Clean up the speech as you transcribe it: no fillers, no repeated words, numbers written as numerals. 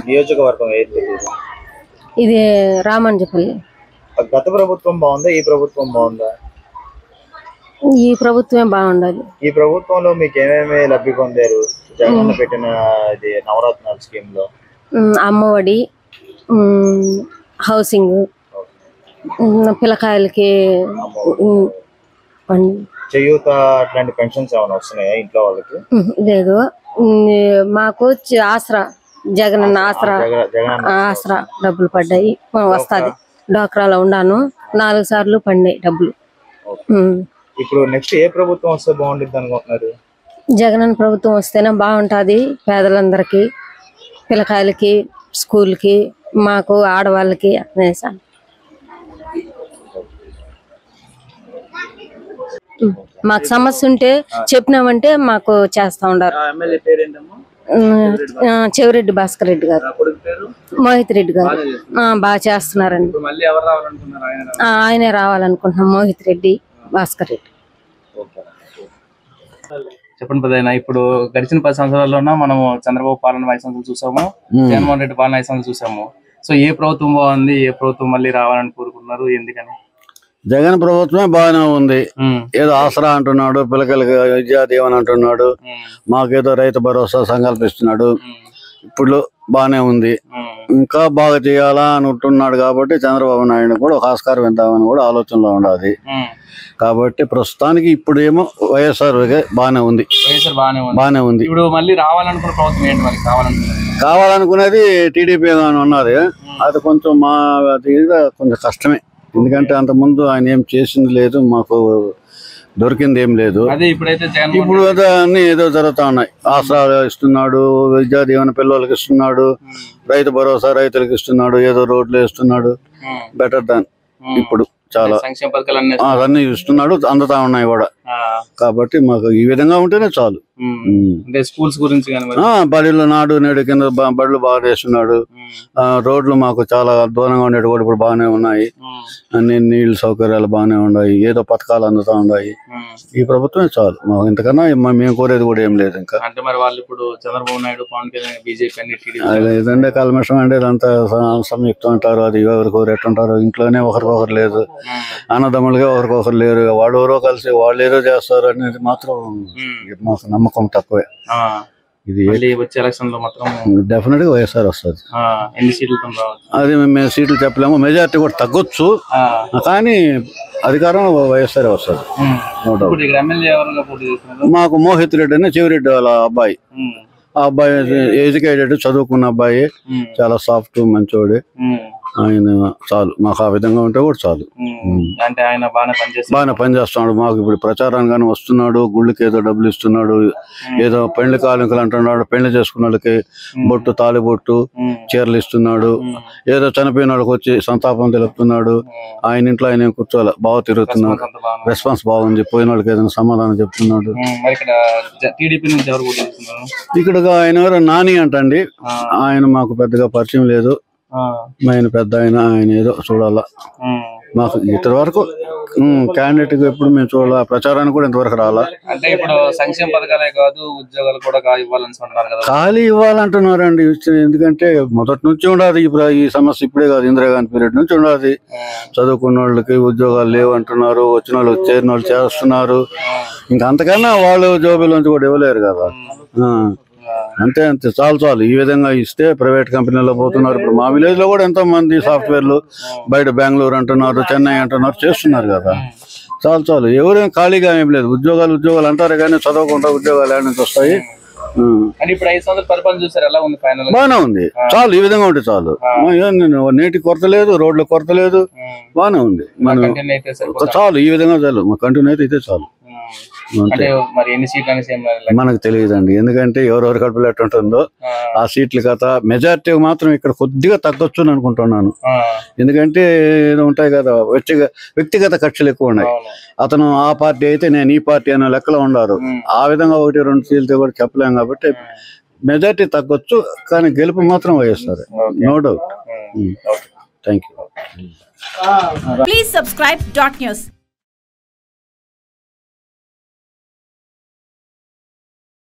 నియోజకవర్గం ఏది? ఇది రామంజపల్లి. గత ప్రభుత్వం బాగుందా, ఈ ప్రభుత్వం బాగుందా? ఈ ప్రభుత్వమే బాగుండాలి. ఈ ప్రభుత్వంలో మీకు ఏమేమి లబ్ధి పొందారు? జగన్ పెట్టిన ఇది నవరత్నాల స్కీమ్ లో అమ్మఒడి, హౌసింగ్, పిల్లకాయలకి చేయూత అట్లాంటి పెన్షన్స్ ఏమైనా వస్తున్నాయా ఇంట్లో వాళ్ళకి? లేదు. మాకు ఆసరా, జగనన్న ఆసరా డబ్బులు పడ్డాయి. వస్తుంది. డోక్రాలో ఉన్నాను, 4 సార్లు పడినాయి డబ్బులు. ఇప్పుడు నెక్స్ట్ ఏ ప్రభుత్వం వస్తే బాగుంటుంది అనుకుంటున్నారు? జగనన్న ప్రభుత్వం వస్తేనే బాగుంటుంది. పేదలందరికీ, పిల్లకాయలకి, స్కూల్కి, మాకు ఆడవాళ్ళకి అనేసి. మాకు సమస్య ఉంటే చెప్పినామంటే మాకు చేస్తా ఉండారు. చెవిరెడ్డి భాస్కర్ రెడ్డి గారు, మోహిత్ రెడ్డి గారు బాగా చేస్తున్నారండి. ఆయనే రావాలనుకుంటున్నాం, మోహిత్ రెడ్డి, భాస్కర్ రెడ్డి. చెప్పండి పెద్దయినా, ఇప్పుడు గడిచిన 10 సంవత్సరాల్లోనా మనము చంద్రబాబు పాలన 5 సంవత్సరాలు చూసాము, జగన్మోహన్ రెడ్డి పాలన 5 సంవత్సరాలు చూసాము. సో ఏ ప్రభుత్వం బాగుంది, ఏ ప్రభుత్వం మళ్ళీ రావాలని కోరుకుంటున్నారు, ఎందుకని? జగన్ ప్రభుత్వమే బాగానే ఉంది. ఏదో ఆసరా అంటున్నాడు, పిల్లకాయలకి విద్యా దీవెన అంటున్నాడు, మాకేదో రైతు భరోసా సంకల్పిస్తున్నాడు. ఇప్పుడు బాగానే ఉంది. ఇంకా బాగా చేయాలా అనుకుంటున్నాడు కాబట్టి చంద్రబాబు నాయుడు కూడా ఒక ఆస్కారం ఇద్దామని కూడా ఆలోచనలో ఉండాలి. కాబట్టి ప్రస్తుతానికి ఇప్పుడు ఏమో వైఎస్ఆర్ బాగానే ఉంది. బాగానే ఉంది. ఇప్పుడు మళ్ళీ రావాలనుకున్న ప్రభుత్వం ఏంటి మరి? కావాలనుకునేది టీడీపీ ఉన్నది. అది కొంచెం కొంచెం కష్టమే. ఎందుకంటే అంతకుముందు ఆయన ఏం చేసింది లేదు, మాకు దొరికింది ఏం లేదు. ఇప్పుడు అన్ని ఏదో జరుగుతా ఉన్నాయి. ఆసరా ఇస్తున్నాడు, విద్యా దీవెన పిల్లలకి ఇస్తున్నాడు, రైతు భరోసా రైతులకు ఇస్తున్నాడు, ఏదో రోడ్లు వేస్తున్నాడు. బెటర్ దాన్ ఇప్పుడు చాలా అన్ని ఇస్తున్నాడు, అందుతా ఉన్నాయి కూడా. కాబట్టి మాకు ఈ విధంగా ఉంటేనే చాలు. స్కూల్స్ గురించి బడిలో నాడు నేడు కింద బడులు బాగా చేస్తున్నాడు. రోడ్లు మాకు చాలా దూరంగా ఉండేవి కూడా ఇప్పుడు బాగానే ఉన్నాయి. అన్ని నీళ్ల సౌకర్యాలు బాగానే ఉన్నాయి. ఏదో పథకాలు అందుతా ఉన్నాయి. ఈ ప్రభుత్వమే చాలు మాకు. ఇంతకన్నా మేము కోరేది కూడా ఏం లేదు. ఇంకా ఏదంటే కల్మషం అంటే ఇదంతా సంయుక్తం అంటారు. అది ఎవరు కోరేటుంటారు. ఇంట్లోనే ఒకరికొకరు లేదు, అన్నదమ్ములుగా ఒకరికొకరు లేరు. ఎవరో కలిసి వాళ్ళు ఏదో చేస్తారు అనేది మాత్రం మాకు నమ్మకం తక్కువే. ఇది డెఫినెట్ గా వైఎస్ఆర్ వస్తుంది. అది మేము సీట్లు చెప్పలేము, మెజారిటీ కూడా తగ్గొచ్చు, కానీ అధికారం వైఎస్ఆర్ వస్తుంది. మాకు మోహిత్ రెడ్డి అని చెవిరెడ్డి వాళ్ళ అబ్బాయి. ఆ అబ్బాయి ఎడ్యుకేటెడ్, చదువుకున్న అబ్బాయి, చాలా సాఫ్ట్ మంచోడే. ఆయన చాలు మాకు. ఆ విధంగా ఉంటే కూడా చాలు. బాగానే పనిచేస్తున్నాడు. మాకు ఇప్పుడు ప్రచారంగానే వస్తున్నాడు. గుళ్ళకి ఏదో డబ్బులు ఇస్తున్నాడు, ఏదో పెళ్లి కాలింకలు అంటున్నాడు. పెళ్లి చేసుకున్న వాళ్ళకి బొట్టు, తాలిబొట్టు, చీరలు ఇస్తున్నాడు. ఏదో చనిపోయిన వాళ్ళకి వచ్చి సంతాపం తెలుపుతున్నాడు. ఆయన ఇంట్లో ఆయన కూర్చోవాలి, బాగా తిరుగుతున్నాడు. రెస్పాన్స్ బాగుంది. పోయిన వాళ్ళకి ఏదైనా సమాధానం చెప్తున్నాడు. ఇక్కడ ఆయన ఎవరో నాని అంటండి, ఆయన మాకు పెద్దగా పరిచయం లేదు. ఆయన పెద్ద ఆయన ఏదో చూడాలా. మాకు ఇంత వరకు క్యాండిడేట్ ఎప్పుడు మేము చూడాలా, ప్రచారానికి కూడా ఇంతవరకు రాలా. ఖాళీ ఇవ్వాలంటున్నారండి. ఎందుకంటే మొదటి నుంచి ఉండదు ఈ సమస్య, ఇప్పుడే కాదు, ఇందిరాగాంధీ పీరియడ్ నుంచి ఉండదు. చదువుకున్న వాళ్ళకి ఉద్యోగాలు లేవు అంటున్నారు, వచ్చిన వాళ్ళు చేరిన వాళ్ళు చేస్తున్నారు. ఇంకా అంతకన్నా వాళ్ళు జోబీలోంచి కూడా ఇవ్వలేరు కదా. అంతే అంతే, చాలు. ఈ విధంగా ఇస్తే ప్రైవేట్ కంపెనీలో పోతున్నారు. ఇప్పుడు మా విలేజ్ లో కూడా ఎంతో మంది సాఫ్ట్వేర్లు బయట బెంగళూరు అంటున్నారు, చెన్నై అంటున్నారు, చేస్తున్నారు కదా. చాలు. ఎవరేం ఖాళీగా ఏం లేదు. ఉద్యోగాలు అంటారు కానీ చదవకుండా ఉద్యోగాలు ఏడ నుంచి వస్తాయి? బాగానే ఉంది. చాలు, ఈ విధంగా ఉంటే చాలు. నీటి కొరత లేదు, రోడ్ల కొరత లేదు, బాగానే ఉంది. చాలు, ఈ విధంగా చాలు. మా కంటిన్యూ అయితే చాలు. మనకు తెలియదండి, ఎందుకంటే ఎవరెవరి కడుపులో ఎట్టుంటుందో ఆ సీట్ల కథ. మెజారిటీ మాత్రం ఇక్కడ కొద్దిగా తగ్గొచ్చు అని అనుకుంటున్నాను. ఎందుకంటే ఏదో ఉంటాయి కదా, వ్యక్తిగత కక్షలు ఎక్కువ ఉన్నాయి. అతను ఆ పార్టీ అయితే నేను ఈ పార్టీ అనే లెక్కలో ఉండారు. ఆ విధంగా 1-2 సీట్లతో కూడా చెప్పలేం. కాబట్టి మెజారిటీ తగ్గొచ్చు, కానీ గెలుపు మాత్రం YSR, no doubt. Thank you. Please subscribe .news.